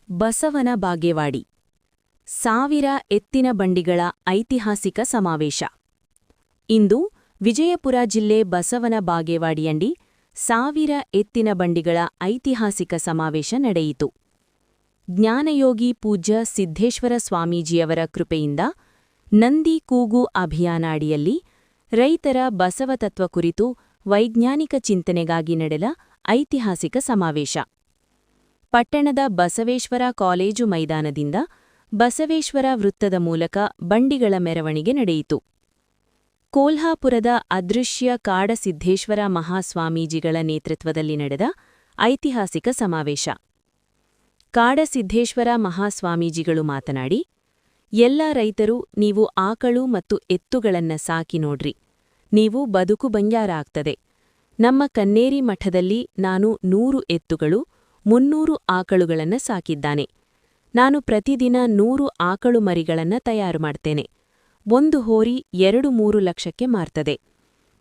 ಬಸವನ ಬಾಗೇವಾಡಿ 1000 ಎತ್ತಿನ ಬಂಡಿಗಳ ಐತಿಹಾಸಿಕ ಸಮಾವೇಶ. ಇಂದು ವಿಜಯಪುರ ಜಿಲ್ಲೆ ಬಸವನ ಬಾಗೇವಾಡಿಯಂಡಿ 1000 ಎತ್ತಿನ ಬಂಡಿಗಳ ಐತಿಹಾಸಿಕ ಸಮಾವೇಶ ನಡೆಯಿತು. ಜ್ಞಾನಯೋಗಿ ಪೂಜ್ಯ ಸಿದ್ದೇಶ್ವರ ಸ್ವಾಮೀಜಿಯವರ ಕೃಪೆಯಿಂದ ನಂದಿ ಕೂಗು ಅಭಿಯಾನ ಅಡಿಯಲ್ಲಿ ರೈತರ ಬಸವತತ್ವ ಕುರಿತು ವೈಜ್ಞಾನಿಕ ಚಿಂತನೆಗಾಗಿ ನಡೆದ ಐತಿಹಾಸಿಕ ಸಮಾವೇಶ. ಪಟ್ಟಣದ ಬಸವೇಶ್ವರ ಕಾಲೇಜು ಮೈದಾನದಿಂದ ಬಸವೇಶ್ವರ ವೃತ್ತದ ಮೂಲಕ ಬಂಡಿಗಳ ಮೆರವಣಿಗೆ ನಡೆಯಿತು. ಕೋಲ್ಹಾಪುರದ ಅದೃಶ್ಯ ಕಾಡಸಿದ್ದೇಶ್ವರ ಮಹಾಸ್ವಾಮೀಜಿಗಳ ನೇತೃತ್ವದಲ್ಲಿ ನಡೆದ ಐತಿಹಾಸಿಕ ಸಮಾವೇಶ. ಕಾಡಸಿದ್ದೇಶ್ವರ ಮಹಾಸ್ವಾಮೀಜಿಗಳು ಮಾತನಾಡಿ, ಎಲ್ಲ ರೈತರು ನೀವು ಆಕಳು ಮತ್ತು ಎತ್ತುಗಳನ್ನ ಸಾಕಿ ನೋಡ್ರಿ, ನೀವು ಬದುಕು ಬಂಜಾರಾಗ್ತದೆ. ನಮ್ಮ ಕನ್ನೇರಿ ಮಠದಲ್ಲಿ ನಾನು 100 ಎತ್ತುಗಳು 300 ಆಕಳುಗಳನ್ನ ಸಾಕಿದ್ದಾನೆ. ನಾನು ಪ್ರತಿದಿನ 100 ಆಕಳು ಮರಿಗಳನ್ನ ತಯಾರು ಮಾಡ್ತೇನೆ. ಒಂದು ಹೋರಿ 2-3 ಲಕ್ಷಕ್ಕೆ ಮಾರ್ತದೆ.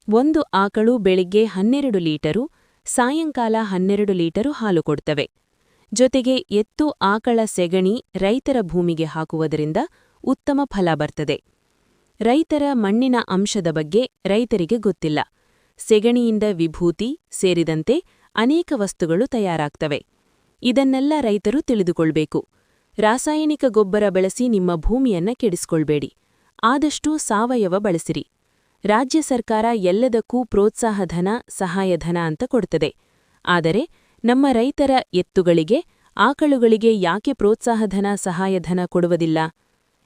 ಒಂದು ಆಕಳು ಬೆಳಿಗ್ಗೆ 12 ಲೀಟರು, ಸಾಯಂಕಾಲ 12 ಲೀಟರು ಹಾಲು ಕೊಡ್ತವೆ. ಜೊತೆಗೆ ಎತ್ತು ಆಕಳ ಸೆಗಣಿ ರೈತರ ಭೂಮಿಗೆ ಹಾಕುವುದರಿಂದ ಉತ್ತಮ ಫಲ ಬರ್ತದೆ. ರೈತರ ಮಣ್ಣಿನ ಅಂಶದ ಬಗ್ಗೆ ರೈತರಿಗೆ ಗೊತ್ತಿಲ್ಲ. ಸೆಗಣಿಯಿಂದ ವಿಭೂತಿ ಸೇರಿದಂತೆ ಅನೇಕ ವಸ್ತುಗಳು ತಯಾರಾಗ್ತವೆ. ಇದನ್ನೆಲ್ಲ ರೈತರು ತಿಳಿದುಕೊಳ್ಬೇಕು. ರಾಸಾಯನಿಕ ಗೊಬ್ಬರ ಬಳಸಿ ನಿಮ್ಮ ಭೂಮಿಯನ್ನ ಕೆಡಿಸ್ಕೊಳ್ಬೇಡಿ. ಆದಷ್ಟು ಸಾವಯವ ಬಳಸಿರಿ. ರಾಜ್ಯ ಸರ್ಕಾರ ಎಲ್ಲದಕ್ಕೂ ಪ್ರೋತ್ಸಾಹಧನ, ಸಹಾಯಧನ ಅಂತ ಕೊಡ್ತದೆ. ಆದರೆ ನಮ್ಮ ರೈತರ ಎತ್ತುಗಳಿಗೆ, ಆಕಳುಗಳಿಗೆ ಯಾಕೆ ಪ್ರೋತ್ಸಾಹಧನ, ಸಹಾಯಧನ ಕೊಡುವುದಿಲ್ಲ?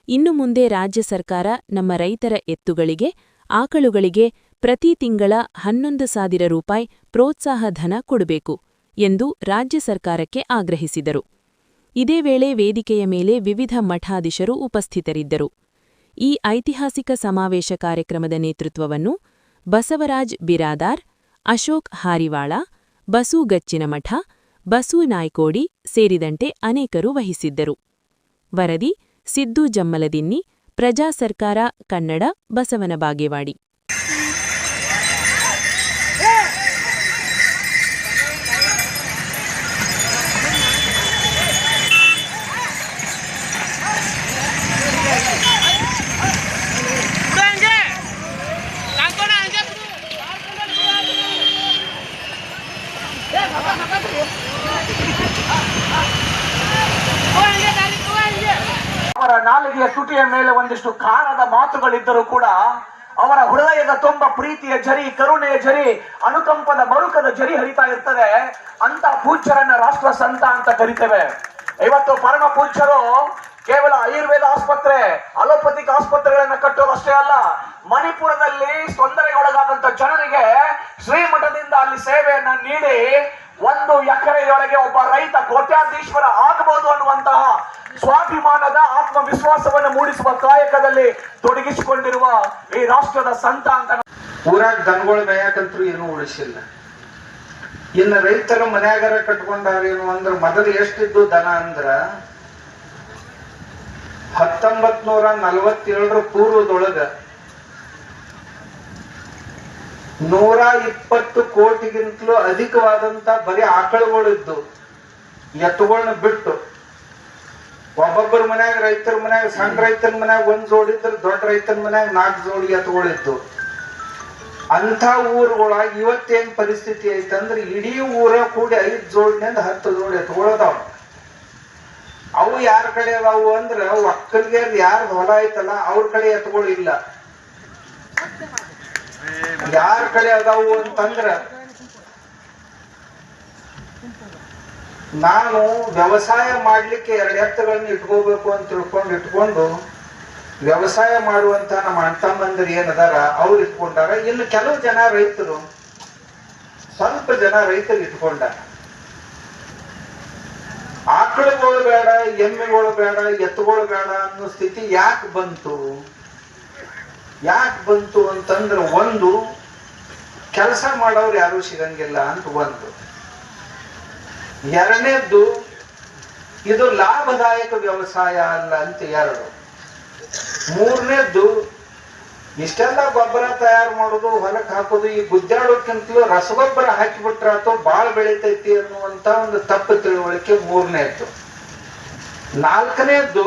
ಇನ್ನು ಮುಂದೆ ರಾಜ್ಯ ಸರ್ಕಾರ ನಮ್ಮ ರೈತರ ಎತ್ತುಗಳಿಗೆ, ಆಕಳುಗಳಿಗೆ ಪ್ರತಿ ತಿಂಗಳ 11,000 ರೂಪಾಯಿ ಪ್ರೋತ್ಸಾಹಧನ ಕೊಡಬೇಕು ಎಂದು ರಾಜ್ಯ ಸರ್ಕಾರಕ್ಕೆ ಆಗ್ರಹಿಸಿದರು. ಇದೇ ವೇಳೆ ವೇದಿಕೆಯ ಮೇಲೆ ವಿವಿಧ ಮಠಾಧೀಶರು ಉಪಸ್ಥಿತರಿದ್ದರು. ಈ ಐತಿಹಾಸಿಕ ಸಮಾವೇಶ ಕಾರ್ಯಕ್ರಮದ ನೇತೃತ್ವವನ್ನು ಬಸವರಾಜ್ ಬಿರಾದಾರ್, ಅಶೋಕ್ ಹಾರಿವಾಳ, ಬಸು ಗಚ್ಚಿನಮಠ, ಬಸು ನಾಯ್ಕೋಡಿ ಸೇರಿದಂತೆ ಅನೇಕರು ವಹಿಸಿದ್ದರು. ವರದಿ ಸಿದ್ದು ಜಮ್ಮಲದಿನ್ನಿ, ಪ್ರಜಾ ಸರ್ಕಾರ ಕನ್ನಡ, ಬಸವನ ಬಾಗೇವಾಡಿ. ಅವರ ನಾಲಿಗೆಯ ತುಟಿಯ ಮೇಲೆ ಒಂದಿಷ್ಟು ಖಾರದ ಮಾತುಗಳಿದ್ದರೂ ಕೂಡ ಅವರ ಹೃದಯದ ತುಂಬ ಪ್ರೀತಿಯ ಜರಿ, ಕರುಣೆಯ ಜರಿ, ಅನುಕಂಪದ ಮರುಕದ ಜರಿ ಹರಿತಾ ಇರ್ತದೆ. ಅಂತ ಪೂಜ್ಯರನ್ನ ರಾಷ್ಟ್ರ ಸಂತ ಅಂತ ಕರಿತೇವೆ. ಇವತ್ತು ಪರಮ ಪೂಜ್ಯರು ಕೇವಲ ಆಯುರ್ವೇದ ಆಸ್ಪತ್ರೆ, ಅಲೋಪತಿಕ್ ಆಸ್ಪತ್ರೆಗಳನ್ನ ಕಟ್ಟೋದಷ್ಟೇ ಅಲ್ಲ, ಮಣಿಪುರದಲ್ಲಿ ತೊಂದರೆಗೊಳಗಾದಂತ ಜನರಿಗೆ ಶ್ರೀಮಠದಿಂದ ಅಲ್ಲಿ ಸೇವೆಯನ್ನ ನೀಡಿ 1 ಎಕರೆಯೊಳಗೆ ಒಬ್ಬ ರೈತ ಕೋಟ್ಯಾಧೀಶ್ವರ ಆಗಬಹುದು ಅನ್ನುವಂತಹ ಸ್ವಾಭಿಮಾನದ ಆತ್ಮವಿಶ್ವಾಸವನ್ನು ಮೂಡಿಸುವ ಕಾಯಕದಲ್ಲಿ ತೊಡಗಿಸಿಕೊಂಡಿರುವ ಈ ರಾಷ್ಟ್ರದ ಸಂತ ಅಂತ. ಊರಾಗ ದನಗಳು ಮೇಯಾಕಂತೂ ಏನೂ ಉಳಿಸಿಲ್ಲ. ಇನ್ನು ರೈತರ ಮನ್ಯಾಗಾರ ಕಟ್ಕೊಂಡಾರೇನು ಅಂದ್ರ ಮೊದಲು ಎಷ್ಟಿದ್ದು ದನ ಅಂದ್ರ 1947 ಪೂರ್ವದೊಳಗ 120 ಕೋಟಿಗಿಂತಲೂ ಅಧಿಕವಾದಂತ ಬರೀ ಆಕಳುಗಳಿದ್ದು. ಎತ್ತುಗಳನ್ನ ಬಿಟ್ಟು ಒಬ್ಬೊಬ್ಬರ ಮನ್ಯಾಗ, ರೈತರ ಮನ್ಯಾಗ, ಸಣ್ಣ ರೈತನ ಮನ್ಯಾಗ 1 ಜೋಡಿ ಇದ್ರೆ, ದೊಡ್ಡ ರೈತನ ಮನ್ಯಾಗ 4 ಜೋಡಿ ಎತ್ತುಗಳಿದ್ದು. ಅಂತ ಊರುಗಳಾಗ ಇವತ್ತೇನ್ ಪರಿಸ್ಥಿತಿ ಐತಂದ್ರೆ ಇಡೀ ಊರ ಕೂಡಿ 5 ಜೋಡಿನಿಂದ 10 ಜೋಡಿ ಎತ್ತುಗಳದಾವ. ಅವು ಯಾರ ಕಡೆ ಅದಾವು ಅಂದ್ರ ಒಕ್ಕಲಿಗೆ ಯಾರ ಹೊಲ ಐತಲ್ಲ ಅವ್ರ ಕಡೆ ಎತ್ತುಗಳು ಇಲ್ಲ. ಯಾರ ಕಡೆ ಅದಾವು ಅಂತಂದ್ರ ನಾನು ವ್ಯವಸಾಯ ಮಾಡ್ಲಿಕ್ಕೆ 2 ಎತ್ತುಗಳನ್ನ ಇಟ್ಕೋಬೇಕು ಅಂತ ಇಟ್ಕೊಂಡು ವ್ಯವಸಾಯ ಮಾಡುವಂತ ನಮ್ಮ ಅಣ್ತಮ್ಮಂದಿರು ಏನದಾರ ಅವ್ರು ಇಟ್ಕೊಂಡಾರ. ಇನ್ನು ಕೆಲವು ಜನ ರೈತರು, ಸ್ವಲ್ಪ ಜನ ರೈತರು ಇಟ್ಕೊಂಡಾರ. ಆಕಳುಗಳು ಬೇಡ, ಎಮ್ಮೆಗಳು ಬೇಡ, ಎತ್ತುಗಳು ಬೇಡ ಅನ್ನೋ ಸ್ಥಿತಿ ಯಾಕೆ ಬಂತು ಅಂತಂದ್ರ, ಒಂದು ಕೆಲಸ ಮಾಡೋರು ಯಾರು ಸಿಗಂಗಿಲ್ಲ ಅಂತ ಒಂದು. ಎರಡನೇದ್ದು ಇದು ಲಾಭದಾಯಕ ವ್ಯವಸಾಯ ಅಲ್ಲ ಅಂತ 2. ಮೂರನೇದ್ದು ಇಷ್ಟೆಲ್ಲ ಗೊಬ್ಬರ ತಯಾರು ಮಾಡೋದು, ಹೊಲಕ್ಕೆ ಹಾಕೋದು, ಈ ಗುದ್ದಾಡೋಕ್ಕಿಂತಲೂ ರಸಗೊಬ್ಬರ ಹಾಕಿಬಿಟ್ರೆ ಅಥವಾ ಬಾಳ ಬೆಳಿತೈತಿ ಅನ್ನುವಂತ ಒಂದು ತಪ್ಪು ತಿಳುವಳಿಕೆ ಮೂರನೇದ್ದು. ನಾಲ್ಕನೇದ್ದು,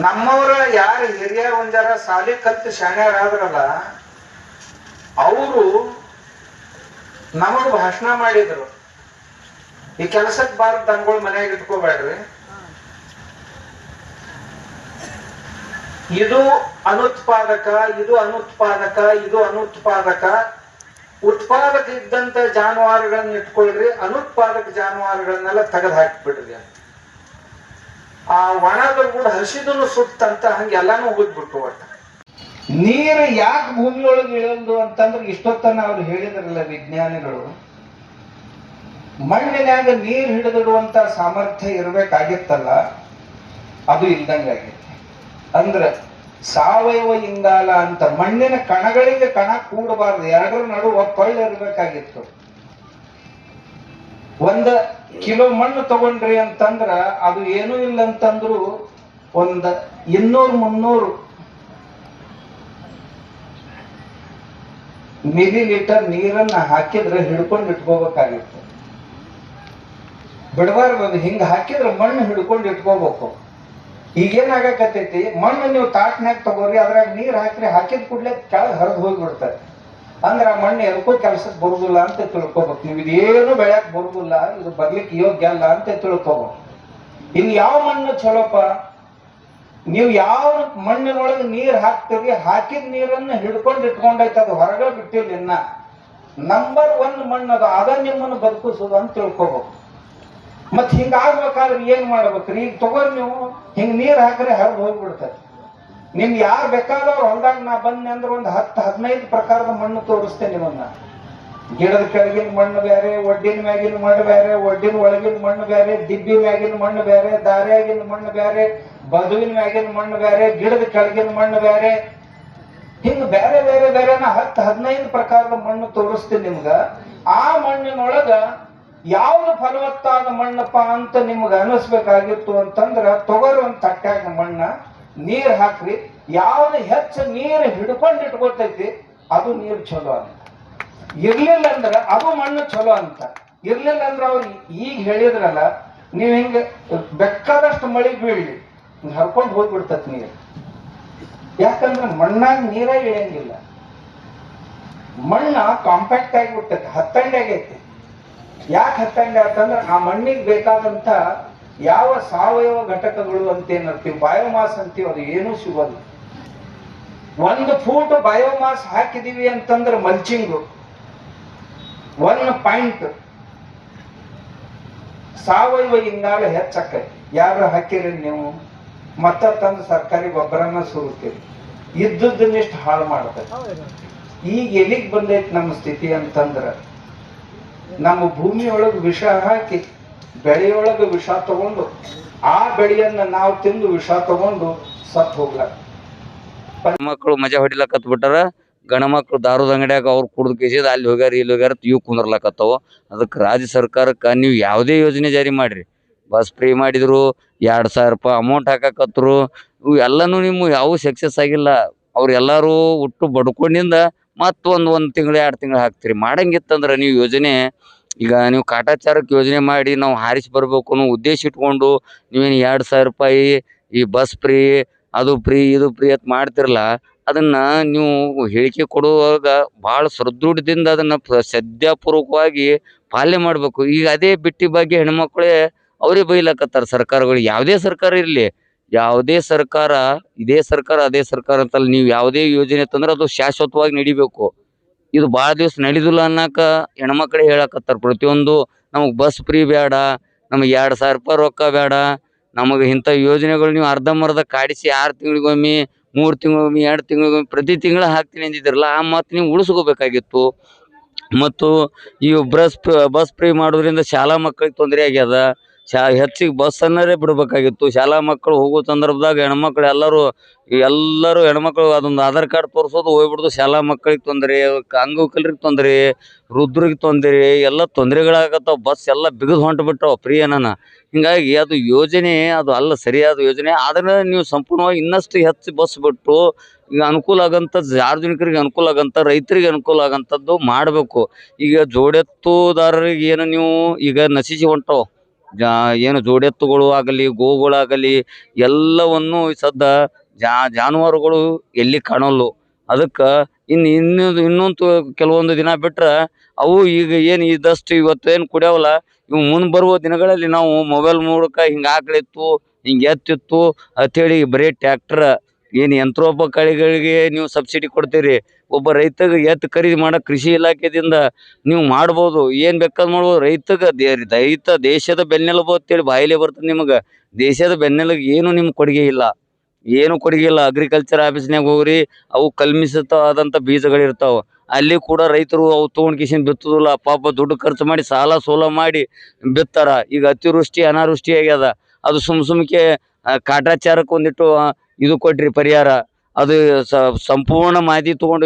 ನಮ್ಮವರ ಯಾರು ಹಿರಿಯರ್ ಒಂಜಾರ ಸಾಲಿ ಕಲ್ತು ಶಾಣ್ಯರಾದ್ರಲ್ಲ ಅವರು ನಮಗ್ ಭಾಷಣ ಮಾಡಿದ್ರು, ಈ ಕೆಲಸಕ್ಕೆ ಬಾರದ್ ದನಗಳು ಮನ್ಯಾಗ ಇಟ್ಕೋಬೇಡ್ರಿ, ಇದು ಅನುತ್ಪಾದಕ, ಇದು ಅನುತ್ಪಾದಕ, ಇದು ಅನುತ್ಪಾದಕ. ಉತ್ಪಾದಕ ಇದ್ದಂತ ಜಾನುವಾರುಗಳನ್ನ ಇಟ್ಕೊಳ್ರಿ, ಅನುತ್ಪಾದಕ ಜಾನುವಾರುಗಳನ್ನೆಲ್ಲ ತೆಗೆದು ಹಾಕಿಬಿಡ್ರಿ. ಆ ಒಣದ ಕೂಡ ಹಸಿದನು ಸುತ್ತಂತ ಹಂಗೆಲ್ಲಾನು ಹೋಗ್ಬಿಟ್ಟು. ಒಟ್ಟ ನೀರು ಯಾಕೆ ಭೂಮಿಯೊಳಗೆ ಇಳಲ್ದು ಅಂತಂದ್ರೆ ಇಷ್ಟೊತ್ತನ ಅವ್ರು ಹೇಳಿದ್ರಲ್ಲ ವಿಜ್ಞಾನಿಗಳು, ಮಣ್ಣಿನಾಗ ನೀರು ಹಿಡಿದಿಡುವಂತ ಸಾಮರ್ಥ್ಯ ಇರ್ಬೇಕಾಗಿತ್ತಲ್ಲ, ಅದು ಇಲ್ದಂಗಾಗೈತಿ. ಅಂದ್ರ ಸಾವಯವ ಇಂಗಾಲ ಅಂತ ಮಣ್ಣಿನ ಕಣಗಳಿಗೆ ಕಣ ಕೂಡಬಾರ್ದು, ಎರಡರ ನಡುವ ಕೊಳ್ಳ ಇರ್ಬೇಕಾಗಿತ್ತು. 1 ಕಿಲೋ ಮಣ್ಣು ತಗೊಂಡ್ರಿ ಅಂತಂದ್ರ ಅದು ಏನೂ ಇಲ್ಲ ಅಂತಂದ್ರು 200-300 ಮಿಲಿಲೀಟರ್ ನೀರನ್ನ ಹಾಕಿದ್ರೆ ಹಿಡ್ಕೊಂಡು ಇಟ್ಕೋಬೇಕಾಗಿತ್ತು. ಬಿಡಬಾರ್ದು, ಅದು ಹಿಂಗ ಹಾಕಿದ್ರೆ ಮಣ್ಣು ಹಿಡ್ಕೊಂಡು ಇಟ್ಕೋಬೇಕು. ಈಗೇನಾಗಕತ್ತೈತಿ, ಮಣ್ಣು ನೀವು ತಾಟ್ನ್ಯಾಗ ತಗೋರಿ, ಅದ್ರಾಗ ನೀರ್ ಹಾಕ್ರಿ, ಹಾಕಿದ ಕೂಡಲೇ ಕೆಳಗೆ ಹರಿದು ಹೋಗ್ಬಿಡ್ತಾರೆ. ಅಂದ್ರೆ ಆ ಮಣ್ಣು ಎದಕ್ಕೂ ಕೆಲ್ಸಕ್ಕೆ ಬರುದಿಲ್ಲ ಅಂತ ತಿಳ್ಕೊಬೇಕು. ನೀವು ಇದೇನು ಬೆಳ್ಯಾಕ್ ಬರುದಿಲ್ಲ, ಇದು ಬರ್ಲಿಕ್ಕೆ ಯೋಗ್ಯ ಅಲ್ಲ ಅಂತ ತಿಳ್ಕೊಬೇಕು. ಇನ್ ಯಾವ ಮಣ್ಣು ಚಲೋಪ? ನೀವು ಯಾವ ಮಣ್ಣಿನೊಳಗೆ ನೀರ್ ಹಾಕ್ತೀರಿ, ಹಾಕಿದ ನೀರನ್ನ ಹಿಡ್ಕೊಂಡು ಇಟ್ಕೊಂಡೈತೆ, ಅದು ಹೊರಗೆ ಬಿಟ್ಟಿಲ್ಲ. ಇನ್ನ ನಂಬರ್ 1 ಮಣ್ಣು ಅದು, ಅದ ನಿಮ್ಮನ್ನು ಬದುಕಿಸೋದು ಅಂತ ತಿಳ್ಕೊಬೇಕು. ಮತ್ ಹಿಂಗಾಗ್ಬೇಕಾದ್ರೆ ಏನ್ ಮಾಡ್ಬೇಕ್ರಿ? ಈಗ ತಗೋರಿ, ನೀವು ಹಿಂಗ್ ನೀರ್ ಹಾಕ್ರೆ ಹರಿದು ಹೋಗ್ಬಿಡ್ತಾರೆ. ನಿಮ್ ಯಾರು ಬೇಕಾದವ್ರು ಹೊಲ್ದಾಗ ನಾ ಬಂದೆ ಅಂದ್ರೆ 10-15 ಪ್ರಕಾರದ ಮಣ್ಣು ತೋರಿಸ್ತೇನೆ ನಿಮ್ಮನ್ನ. ಗಿಡದ ಕೆಳಗಿನ ಮಣ್ಣು ಬೇರೆ, ಒಡ್ಡಿನ ಮ್ಯಾಗಿನ ಮಣ್ಣು ಬೇರೆ, ಒಡ್ಡಿನ ಒಳಗಿನ ಮಣ್ಣು ಬೇರೆ, ದಿಬ್ಬಿ ಮ್ಯಾಗಿನ ಮಣ್ಣು ಬೇರೆ, ದಾರ್ಯಾಗಿನ ಮಣ್ಣು ಬೇರೆ, ಬದುವಿನ ಮ್ಯಾಗಿನ ಮಣ್ಣು ಬೇರೆ, ಗಿಡದ ಕೆಳಗಿನ ಮಣ್ಣು ಬೇರೆ, ಹಿಂಗ ಬೇರೆ ಬೇರೆ ಬೇರೆನ 10-15 ಪ್ರಕಾರದ ಮಣ್ಣು ತೋರಿಸ್ತೀನಿ ನಿಮ್ಗ. ಆ ಮಣ್ಣಿನೊಳಗ ಯಾವ್ದು ಫಲವತ್ತಾದ ಮಣ್ಣಪ್ಪ ಅಂತ ನಿಮ್ಗೆ ಅನಿಸ್ಬೇಕಾಗಿತ್ತು ಅಂತಂದ್ರ ತಗೋರಿ ಒಂದ್ ತಟ್ಟ್ಯಾಗ ಮಣ್ಣ, ನೀರ್ ಹಾಕ್ರಿ. ಯಾವ್ದು ಹೆಚ್ಚು ನೀರು ಹಿಡ್ಕೊಂಡು ಇಟ್ಕೊತೈತಿ ಅದು ನೀರು ಚಲೋ ಅಂತ. ಇರ್ಲಿಲ್ಲ ಅಂದ್ರ ಅದು ಮಣ್ಣು ಚಲೋ ಅಂತ. ಇರ್ಲಿಲ್ಲ ಅಂದ್ರ ಅವ್ರು ಈಗ ಹೇಳಿದ್ರಲ್ಲ, ನೀವ್ ಹಿಂಗ ಬೇಕಾದಷ್ಟು ಮಳಿ ಬೀಳ್ಲಿ, ಹರ್ಕೊಂಡು ಹೋಗ್ಬಿಡ್ತತ್ ನೀರು. ಯಾಕಂದ್ರೆ ಮಣ್ಣಾಗ ನೀರ ಇಳಿಯಂಗಿಲ್ಲ. ಮಣ್ಣ ಕಾಂಪ್ಯಾಕ್ಟ್ ಆಗಿಬಿಡ್ತೈತಿ, ಹತ್ತಂಡೆ ಆಗೈತಿ. ಯಾಕೆ ಹತ್ತಂಡೆ ಅಂತಂದ್ರೆ ಆ ಮಣ್ಣಿಗೆ ಬೇಕಾದಂತ ಯಾವ ಸಾವಯವ ಘಟಕಗಳು ಅಂತ ಏನಂತೀವಿ, ಬಯೋಮಾಸ್ ಅಂತೀವಿ, ಅದು ಏನೂ ಸಿಗೋದು. 1 ಫೂಟ್ ಬಯೋಮಾಸ್ ಹಾಕಿದೀವಿ ಅಂತಂದ್ರೆ ಮಲ್ಚಿಂಗು 1 ಪಾಯಿಂಟ್ ಸಾವಯವ ಇಂಗಾಲ ಹೆಚ್ಚಾಕೈತಿ. ಯಾರು ಹಾಕಿರಿ ನೀವು? ಮತ್ತ ತಂದು ಸರ್ಕಾರಿ ಗೊಬ್ಬರನ ಸುರುತ್ತೀರಿ, ಇದ್ದದ್ದನ್ನಿಷ್ಟು ಹಾಳು ಮಾಡ್ತೈತಿ. ಈಗ ಎಲ್ಲಿಗೆ ಬಂದೈತಿ ನಮ್ಮ ಸ್ಥಿತಿ ಅಂತಂದ್ರ, ನಮ್ಮ ಭೂಮಿಯೊಳಗೆ ವಿಷ ಹಾಕಿ ಬೆಳೆಯೊಳಗೆ ವಿಷ ತಗೊಂಡು ಆ ಬೆಳೆಯನ್ನ ನಾವು ತಿಂದು ವಿಷ ತಗೊಂಡು ಸತ್ ಹೋಗ್ಲಾಕ. ಮಕ್ಕಳು ಮಜಾ ಹೊಡಿಲಕತ್ ಬಿಟ್ಟಾರ, ಗಣ ಮಕ್ಳು ದಾರದ ಅಂಗಡಿಯಾಗ ಅವ್ರು ಕುಡ್ದು ಕೇಸಿದ ಅಲ್ಲಿ ಹೋಗ್ಯಾರ ಇಲ್ಲಿ ಹೋಗ್ಯಾರ ಇವ್ ಕುಂದ್ರಲಕತ್ತಾವ. ಅದಕ್ಕೆ ರಾಜ್ಯ ಸರ್ಕಾರಕ್ಕೆ ನೀವು ಯಾವುದೇ ಯೋಜನೆ ಜಾರಿ ಮಾಡ್ರಿ, ಬಸ್ ಫ್ರೀ ಮಾಡಿದ್ರು, 2000 ರೂಪಾಯಿ ಅಮೌಂಟ್ ಹಾಕಕತ್ರು, ಇವು ಎಲ್ಲನೂ ನಿಮ್ಮ ಯಾವ ಸಕ್ಸಸ್ ಆಗಿಲ್ಲ. ಅವ್ರೆಲ್ಲರೂ ಒಟ್ಟು ಬಡ್ಕೊಂಡಿಂದ ಮತ್ತೊಂದು ತಿಂಗಳು 2 ತಿಂಗಳು ಹಾಕ್ತಿರಿ. ಮಾಡಂಗಿತ್ತಂದ್ರೆ ನೀವು ಯೋಜನೆ, ಈಗ ನೀವು ಕಾಟಾಚಾರಕ್ಕೆ ಯೋಜನೆ ಮಾಡಿ ನಾವು ಹಾರಿಸಿ ಬರ್ಬೇಕು ಅನ್ನೋ ಉದ್ದೇಶ ಇಟ್ಕೊಂಡು ನೀವೇನು 2000 ರೂಪಾಯಿ ಈ ಬಸ್ ಫ್ರೀ, ಅದು ಫ್ರೀ, ಇದು ಫ್ರೀ ಅಂತ ಮಾಡ್ತಿರಲ್ಲ, ಅದನ್ನ ನೀವು ಹೇಳಿಕೆ ಕೊಡುವಾಗ ಭಾಳ ಸದೃಢದಿಂದ ಅದನ್ನ ಶ್ರದ್ಧಾಪೂರ್ವಕವಾಗಿ ಪಾಲನೆ ಮಾಡಬೇಕು. ಈಗ ಅದೇ ಬಿಟ್ಟಿ ಬಗ್ಗೆ ಹೆಣ್ಮಕ್ಳೇ ಅವರೇ ಬೈಲಕತ್ತಾರ ಸರ್ಕಾರಗಳು. ಯಾವುದೇ ಸರ್ಕಾರ ಇರಲಿ, ಯಾವುದೇ ಸರ್ಕಾರ, ಇದೇ ಸರ್ಕಾರ ಅದೇ ಸರ್ಕಾರ ಅಂತಲ್ಲ, ನೀವು ಯಾವುದೇ ಯೋಜನೆ ತಂದ್ರೆ ಅದು ಶಾಶ್ವತವಾಗಿ ನಡಿಬೇಕು. ಇದು ಭಾಳ ದಿವಸ ನಡಿದಿಲ್ಲ ಅನ್ನಕ ಹೆಣ್ಮಕ್ಳೇ ಹೇಳಕತ್ತಾರ. ಪ್ರತಿಯೊಂದು ನಮಗೆ ಬಸ್ ಫ್ರೀ ಬೇಡ, ನಮಗೆ 2000 ರೂಪಾಯಿ ರೊಕ್ಕ ಬೇಡ, ನಮಗೆ ಇಂಥ ಯೋಜನೆಗಳು ನೀವು ಅರ್ಧಂಬರ್ಧ ಕಾಡಿಸಿ 6 ತಿಂಗಳಿಗೊಮ್ಮೆ, 3 ತಿಂಗಳಿಗೊಮ್ಮೆ, 2 ತಿಂಗಳಿಗೊಮ್ಮೆ, ಪ್ರತಿ ತಿಂಗಳು ಹಾಕ್ತೀನಿ ಅಂದಿದ್ರಲ್ಲ, ಆ ಮಾತು ನೀವು ಉಳಿಸ್ಕೋಬೇಕಾಗಿತ್ತು. ಮತ್ತು ಈ ಬಸ್ ಫ್ರೀ ಮಾಡೋದ್ರಿಂದ ಶಾಲಾ ಮಕ್ಕಳಿಗೆ ತೊಂದರೆ ಆಗ್ಯದ. ಹೆಚ್ಚಿಗೆ ಬಸ್ ಅನ್ನರೇ ಬಿಡ್ಬೇಕಾಗಿತ್ತು. ಶಾಲಾ ಮಕ್ಕಳು ಹೋಗೋ ಸಂದರ್ಭದಾಗ ಹೆಣ್ಮಕ್ಳು ಎಲ್ಲರೂ ಹೆಣ್ಮಕ್ಳು ಅದೊಂದು ಆಧಾರ್ ಕಾರ್ಡ್ ತೋರಿಸೋದು ಹೋಗ್ಬಿಡ್ದು. ಶಾಲಾ ಮಕ್ಕಳಿಗೆ ತೊಂದರೆ, ಅಂಗವಿಕಲರಿಗೆ ತೊಂದರೆ, ವೃದ್ಧರಿಗೆ ತೊಂದರೆ, ಎಲ್ಲ ತೊಂದರೆಗಳಾಗತ್ತಾವ. ಬಸ್ ಎಲ್ಲ ಬಿಗಿದು ಹೊಂಟುಬಿಟ್ಟಾವ ಫ್ರೀ ಅನ್ನನ. ಹಿಂಗಾಗಿ ಅದು ಯೋಜನೆ ಅದು ಅಲ್ಲ, ಸರಿಯಾದ ಯೋಜನೆ. ಆದರೆ ನೀವು ಸಂಪೂರ್ಣವಾಗಿ ಇನ್ನಷ್ಟು ಹೆಚ್ಚು ಬಸ್ ಬಿಟ್ಟು ಈಗ ಅನುಕೂಲ ಆಗಂಥದ್ದು, ಸಾರ್ವಜನಿಕರಿಗೆ ಅನುಕೂಲ ಆಗಂಥ, ರೈತರಿಗೆ ಅನುಕೂಲ ಆಗಂಥದ್ದು ಮಾಡಬೇಕು. ಈಗ ಜೋಡೆತ್ತುದಾರರಿಗೆ ಏನು ನೀವು ಈಗ ನಶಿಸಿ ಹೊಂಟವು, ಏನು ಜೋಡೆತ್ತುಗಳು ಆಗಲಿ ಗೋಗಳಾಗಲಿ ಎಲ್ಲವನ್ನು ಸದ್ದ ಜಾನುವಾರುಗಳು ಎಲ್ಲಿ ಕಾಣಲ್ಲು. ಅದಕ್ಕೆ ಇನ್ನೊಂದು ಕೆಲವೊಂದು ದಿನ ಬಿಟ್ರೆ ಅವು ಈಗ ಏನು ಇದಷ್ಟು ಇವತ್ತೇನು ಕುಡಿಯವಲ್ಲ, ಇವು ಮುಂದೆ ಬರುವ ದಿನಗಳಲ್ಲಿ ನಾವು ಮೊಬೈಲ್ ಮೂಲಕ ಹಿಂಗೆ ಆಕಳಿತ್ತು ಹಿಂಗೆ ಎತ್ತಿತ್ತು ಅಂಥೇಳಿ ಬರೀ ಟ್ಯಾಕ್ಟ್ರ ಏನು ಯಂತ್ರೋಪಕರಣಗಳಿಗೆ ನೀವು ಸಬ್ಸಿಡಿ ಕೊಡ್ತೀರಿ. ಒಬ್ಬ ರೈತಗೆ ಎತ್ತು ಖರೀದಿ ಮಾಡೋ ಕೃಷಿ ಇಲಾಖೆದಿಂದ ನೀವು ಮಾಡ್ಬೋದು, ಏನು ಬೇಕಾದ್ ಮಾಡ್ಬೋದು. ರೈತ ದೇಶದ ಬೆನ್ನೆಲುಬು ಅಂತೇಳಿ ಬಾಯಿಲೆ ಬರ್ತದೆ ನಿಮಗೆ. ದೇಶದ ಬೆನ್ನೆಲುಬು ಏನು ನಿಮ್ಗೆ ಕೊಡುಗೆ ಇಲ್ಲ, ಏನು ಕೊಡುಗೆ ಇಲ್ಲ. ಅಗ್ರಿಕಲ್ಚರ್ ಆಫೀಸ್ನಾಗ ಹೋಗ್ರಿ, ಅವು ಕಲ್ಮಿಸಿತವಾದಂಥ ಬೀಜಗಳಿರ್ತಾವೆ. ಅಲ್ಲಿ ಕೂಡ ರೈತರು ಅವು ತೊಗೊಂಡು ಕಿಸಿನ್ ಬಿತ್ತುದಿಲ್ಲ. ಪಾಪ ದುಡ್ಡು ಖರ್ಚು ಮಾಡಿ ಸಾಲ ಸೋಲ ಮಾಡಿ ಬಿತ್ತಾರ. ಈಗ ಅತಿವೃಷ್ಟಿ ಅನಾವೃಷ್ಟಿ ಆಗ್ಯದ, ಅದು ಸುಮ್ಕೆ ಕಾಟಾಚಾರಕ್ಕೆ ಒಂದಿಟ್ಟು ಇದು ಕೊಟ್ರಿ ಪರಿಹಾರ. ಅದು ಸಂಪೂರ್ಣ ಮಾಹಿತಿ ತಗೊಂಡು